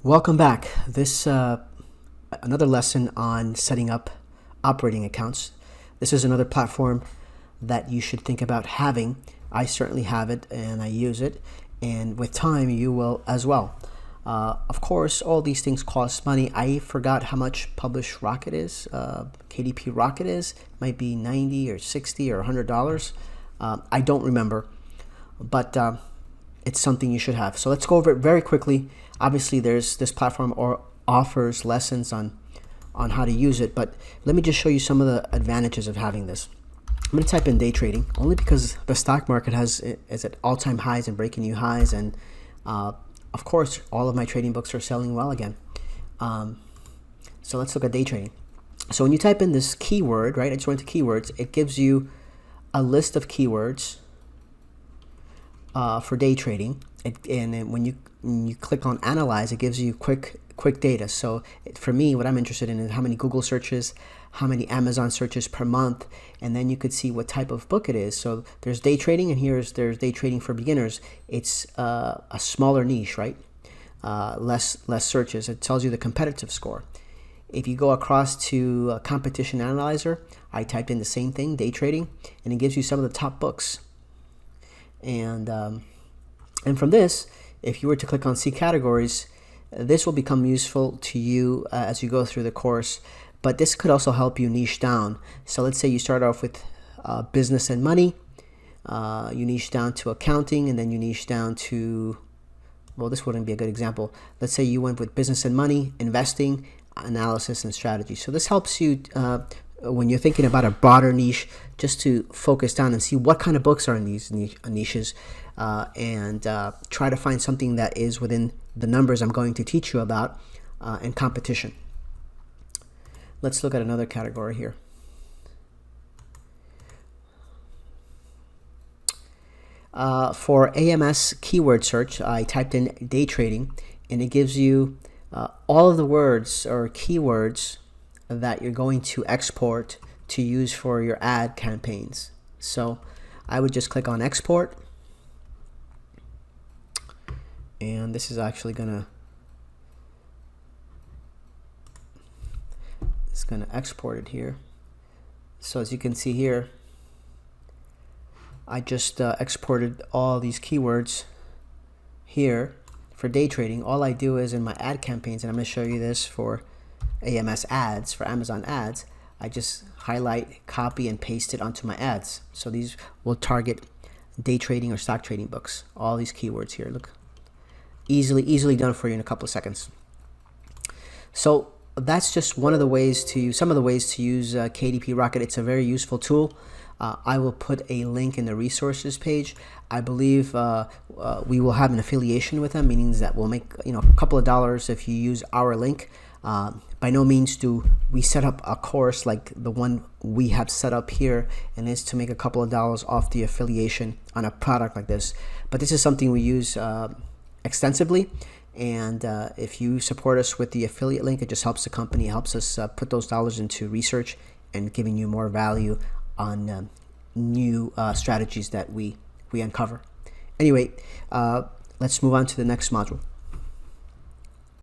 Welcome back. This another lesson on setting up operating accounts. This is another platform that you should think about having. I certainly have it and I use it, and with time you will as well. Of course, all these things cost money. I forgot how much Publish Rocket is. KDP Rocket is might be $90 or $60 or $100. I don't remember, but it's something you should have. So let's go over it very quickly. Obviously, there's this platform offers lessons on how to use it, but let me just show you some of the advantages of having this. I'm going to type in day trading only because the stock market is at all-time highs and breaking new highs, and of course, all of my trading books are selling well again. So let's look at day trading. So when you type in this keyword, right? I just went to keywords. It gives you a list of keywords for day trading, and then when you click on analyze, it gives you quick data. So for me, what I'm interested in is how many Google searches, how many Amazon searches per month, and then you could see what type of book it is. So there's day trading, and there's day trading for beginners. It's a smaller niche, right? Less searches. It tells you the competitive score. If you go across to a competition analyzer, I typed in the same thing, day trading, and it gives you some of the top books. And from this, if you were to click on see categories, this will become useful to you as you go through the course, but this could also help you niche down. So let's say you start off with business and money, you niche down to accounting, and then you niche down to, well, this wouldn't be a good example. Let's say you went with business and money, investing, analysis, and strategy. So this helps you when you're thinking about a broader niche, just to focus down and see what kind of books are in these niches, and try to find something that is within the numbers I'm going to teach you about, and competition. Let's look at another category here. For AMS keyword search, I typed in day trading, and it gives you all of the words or keywords that you're going to export to use for your ad campaigns. So I would just click on export, and this is actually gonna export it here. So as you can see here, I just exported all these keywords here for day trading. All I do is in my ad campaigns, and I'm going to show you this for AMS ads, for Amazon ads, I just highlight, copy, and paste it onto my ads. So these will target day trading or stock trading books. All these keywords here, look, easily done for you in a couple of seconds. So that's just one of the ways to, some of the ways to use KDP Rocket. It's a very useful tool. I will put a link in the resources page. I believe we will have an affiliation with them, meaning that we'll make a couple of dollars if you use our link. By no means do we set up a course like the one we have set up here, and it's to make a couple of dollars off the affiliation on a product like this. But this is something we use extensively, and if you support us with the affiliate link, it just helps the company, helps us put those dollars into research and giving you more value on new strategies that we uncover. Anyway, let's move on to the next module.